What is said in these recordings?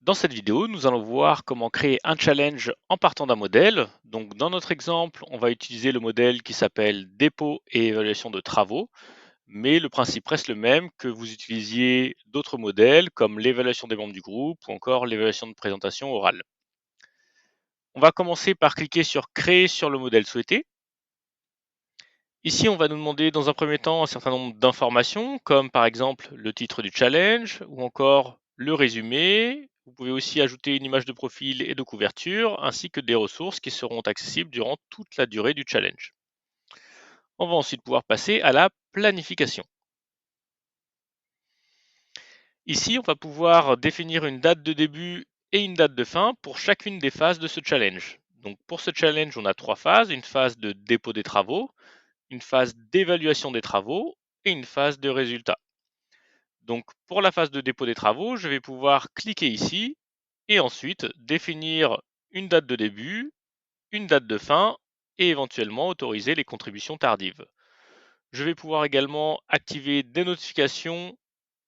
Dans cette vidéo, nous allons voir comment créer un challenge en partant d'un modèle. Donc, dans notre exemple, on va utiliser le modèle qui s'appelle dépôt et évaluation de travaux, mais le principe reste le même que vous utilisiez d'autres modèles comme l'évaluation des membres du groupe ou encore l'évaluation de présentation orale. On va commencer par cliquer sur Créer sur le modèle souhaité. Ici, on va nous demander dans un premier temps un certain nombre d'informations, comme par exemple le titre du challenge ou encore le résumé. Vous pouvez aussi ajouter une image de profil et de couverture, ainsi que des ressources qui seront accessibles durant toute la durée du challenge. On va ensuite pouvoir passer à la planification. Ici, on va pouvoir définir une date de début et une date de fin pour chacune des phases de ce challenge. Donc pour ce challenge, on a trois phases, une phase de dépôt des travaux, une phase d'évaluation des travaux et une phase de résultat. Donc pour la phase de dépôt des travaux, je vais pouvoir cliquer ici et ensuite définir une date de début, une date de fin et éventuellement autoriser les contributions tardives. Je vais pouvoir également activer des notifications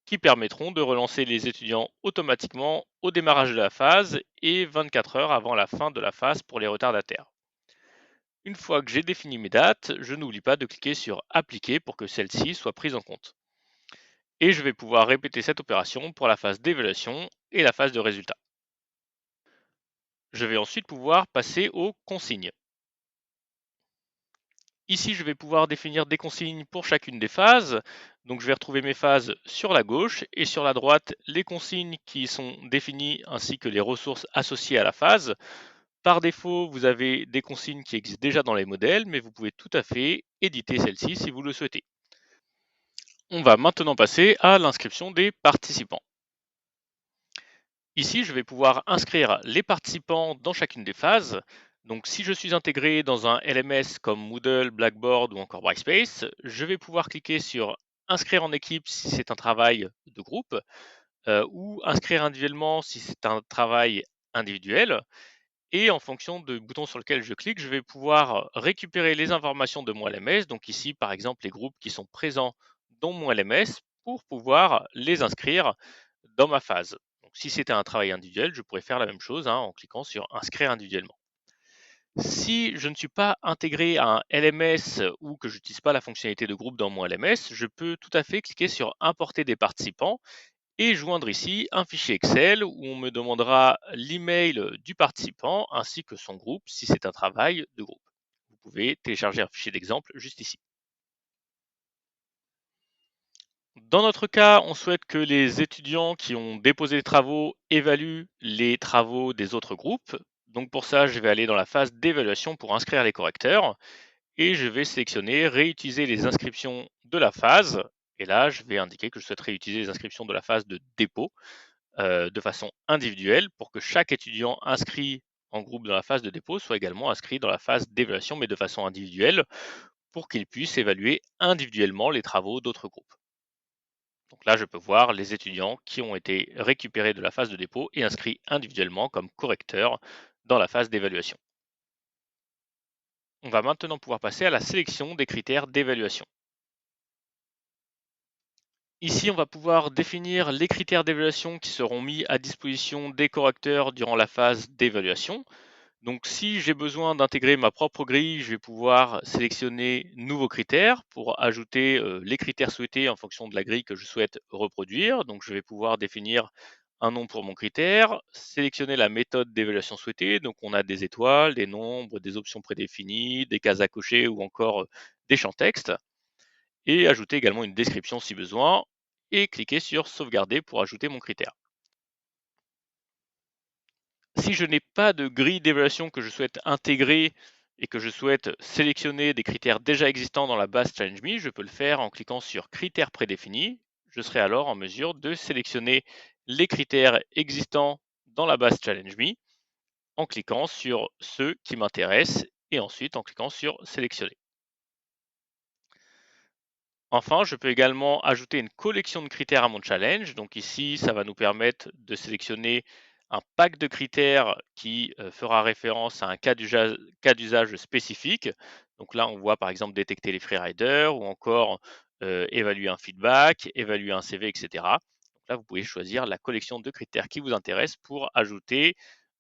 qui permettront de relancer les étudiants automatiquement au démarrage de la phase et 24 heures avant la fin de la phase pour les retardataires. Une fois que j'ai défini mes dates, je n'oublie pas de cliquer sur Appliquer pour que celle-ci soit prise en compte. Et je vais pouvoir répéter cette opération pour la phase d'évaluation et la phase de résultat. Je vais ensuite pouvoir passer aux consignes. Ici, je vais pouvoir définir des consignes pour chacune des phases. Donc, je vais retrouver mes phases sur la gauche et sur la droite, les consignes qui sont définies ainsi que les ressources associées à la phase. Par défaut, vous avez des consignes qui existent déjà dans les modèles, mais vous pouvez tout à fait éditer celles-ci si vous le souhaitez. On va maintenant passer à l'inscription des participants. Ici, je vais pouvoir inscrire les participants dans chacune des phases. Donc, si je suis intégré dans un LMS comme Moodle, Blackboard ou encore Brightspace, je vais pouvoir cliquer sur Inscrire en équipe si c'est un travail de groupe ou inscrire individuellement si c'est un travail individuel. Et en fonction du bouton sur lequel je clique, je vais pouvoir récupérer les informations de mon LMS. Donc ici, par exemple, les groupes qui sont présents dans mon LMS pour pouvoir les inscrire dans ma phase. Donc, si c'était un travail individuel, je pourrais faire la même chose en cliquant sur Inscrire individuellement. Si je ne suis pas intégré à un LMS ou que je n'utilise pas la fonctionnalité de groupe dans mon LMS, je peux tout à fait cliquer sur Importer des participants et joindre ici un fichier Excel où on me demandera l'email du participant ainsi que son groupe si c'est un travail de groupe. Vous pouvez télécharger un fichier d'exemple juste ici. Dans notre cas, on souhaite que les étudiants qui ont déposé les travaux évaluent les travaux des autres groupes. Donc pour ça, je vais aller dans la phase d'évaluation pour inscrire les correcteurs et je vais sélectionner réutiliser les inscriptions de la phase. Et là, je vais indiquer que je souhaite réutiliser les inscriptions de la phase de dépôt de façon individuelle pour que chaque étudiant inscrit en groupe dans la phase de dépôt soit également inscrit dans la phase d'évaluation, mais de façon individuelle, pour qu'il puisse évaluer individuellement les travaux d'autres groupes. Donc là, je peux voir les étudiants qui ont été récupérés de la phase de dépôt et inscrits individuellement comme correcteurs dans la phase d'évaluation. On va maintenant pouvoir passer à la sélection des critères d'évaluation. Ici, on va pouvoir définir les critères d'évaluation qui seront mis à disposition des correcteurs durant la phase d'évaluation. Donc si j'ai besoin d'intégrer ma propre grille, je vais pouvoir sélectionner nouveaux critères pour ajouter les critères souhaités en fonction de la grille que je souhaite reproduire. Donc je vais pouvoir définir un nom pour mon critère, sélectionner la méthode d'évaluation souhaitée. Donc on a des étoiles, des nombres, des options prédéfinies, des cases à cocher ou encore des champs texte. Et ajouter également une description si besoin et cliquer sur sauvegarder pour ajouter mon critère. Si je n'ai pas de grille d'évaluation que je souhaite intégrer et que je souhaite sélectionner des critères déjà existants dans la base ChallengeMe, je peux le faire en cliquant sur Critères prédéfinis. Je serai alors en mesure de sélectionner les critères existants dans la base ChallengeMe en cliquant sur ceux qui m'intéressent et ensuite en cliquant sur Sélectionner. Enfin, je peux également ajouter une collection de critères à mon challenge. Donc ici, ça va nous permettre de sélectionner un pack de critères qui fera référence à un cas d'usage spécifique. Donc là, on voit par exemple détecter les freeriders ou encore évaluer un feedback, évaluer un CV, etc. Donc là, vous pouvez choisir la collection de critères qui vous intéresse pour ajouter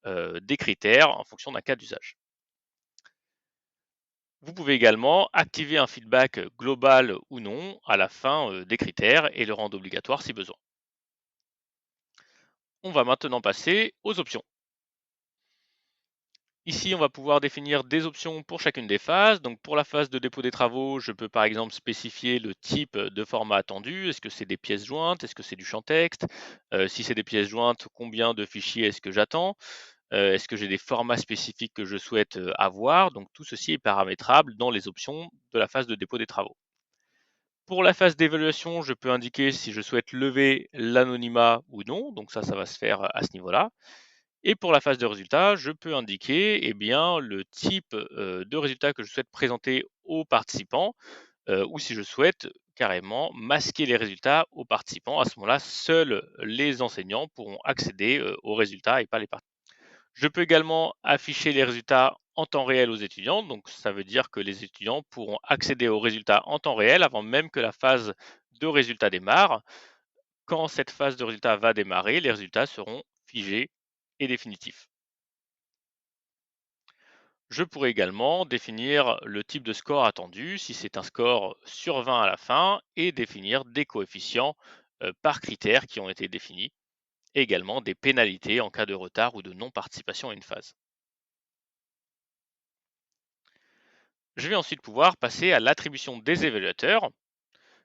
des critères en fonction d'un cas d'usage. Vous pouvez également activer un feedback global ou non à la fin des critères et le rendre obligatoire si besoin. On va maintenant passer aux options. Ici, on va pouvoir définir des options pour chacune des phases. Donc pour la phase de dépôt des travaux, je peux par exemple spécifier le type de format attendu. Est-ce que c'est des pièces jointes? Est-ce que c'est du champ texte? Si c'est des pièces jointes, combien de fichiers est-ce que j'attends? Est-ce que j'ai des formats spécifiques que je souhaite avoir? Donc tout ceci est paramétrable dans les options de la phase de dépôt des travaux. Pour la phase d'évaluation, je peux indiquer si je souhaite lever l'anonymat ou non. Donc ça va se faire à ce niveau-là. Et pour la phase de résultat, je peux indiquer eh bien, le type de résultat que je souhaite présenter aux participants ou si je souhaite carrément masquer les résultats aux participants. À ce moment-là, seuls les enseignants pourront accéder aux résultats et pas les participants. Je peux également afficher les résultats en temps réel aux étudiants. Donc, ça veut dire que les étudiants pourront accéder aux résultats en temps réel avant même que la phase de résultat démarre. Quand cette phase de résultat va démarrer, les résultats seront figés et définitifs. Je pourrais également définir le type de score attendu, si c'est un score sur 20 à la fin, et définir des coefficients par critères qui ont été définis, et également des pénalités en cas de retard ou de non-participation à une phase. Je vais ensuite pouvoir passer à l'attribution des évaluateurs.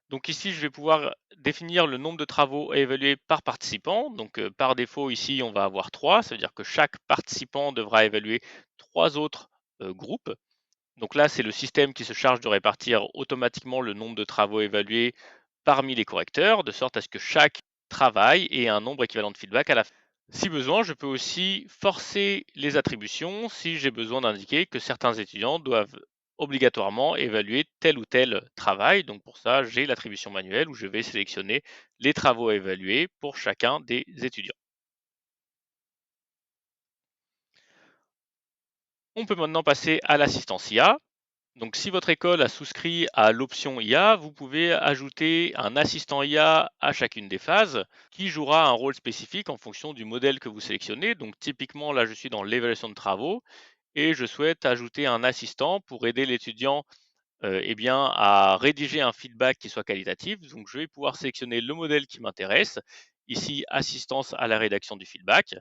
Donc ici, je vais pouvoir définir le nombre de travaux à évaluer par participant. Donc par défaut, ici, on va avoir 3. Ça veut dire que chaque participant devra évaluer 3 autres groupes. Donc là, c'est le système qui se charge de répartir automatiquement le nombre de travaux évalués parmi les correcteurs, de sorte à ce que chaque travail ait un nombre équivalent de feedback à la fin. Si besoin, je peux aussi forcer les attributions si j'ai besoin d'indiquer que certains étudiants doivent obligatoirement évaluer tel ou tel travail. Donc pour ça, j'ai l'attribution manuelle où je vais sélectionner les travaux à évaluer pour chacun des étudiants. On peut maintenant passer à l'assistance IA. Donc, si votre école a souscrit à l'option IA, vous pouvez ajouter un assistant IA à chacune des phases qui jouera un rôle spécifique en fonction du modèle que vous sélectionnez. Donc, typiquement, là, je suis dans l'évaluation de travaux et je souhaite ajouter un assistant pour aider l'étudiant eh bien, à rédiger un feedback qui soit qualitatif. Donc, je vais pouvoir sélectionner le modèle qui m'intéresse. Ici, assistance à la rédaction du feedback.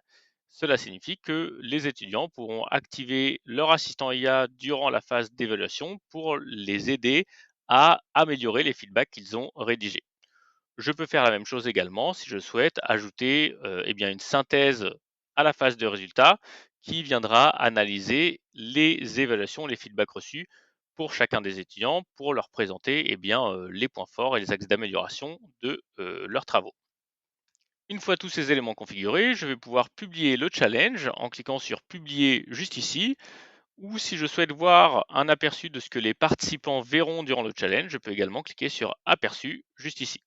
Cela signifie que les étudiants pourront activer leur assistant IA durant la phase d'évaluation pour les aider à améliorer les feedbacks qu'ils ont rédigés. Je peux faire la même chose également si je souhaite ajouter eh bien, une synthèse à la phase de résultat qui viendra analyser les évaluations, les feedbacks reçus pour chacun des étudiants pour leur présenter eh bien, les points forts et les axes d'amélioration de leurs travaux. Une fois tous ces éléments configurés, je vais pouvoir publier le challenge en cliquant sur publier juste ici, ou si je souhaite voir un aperçu de ce que les participants verront durant le challenge, je peux également cliquer sur aperçu juste ici.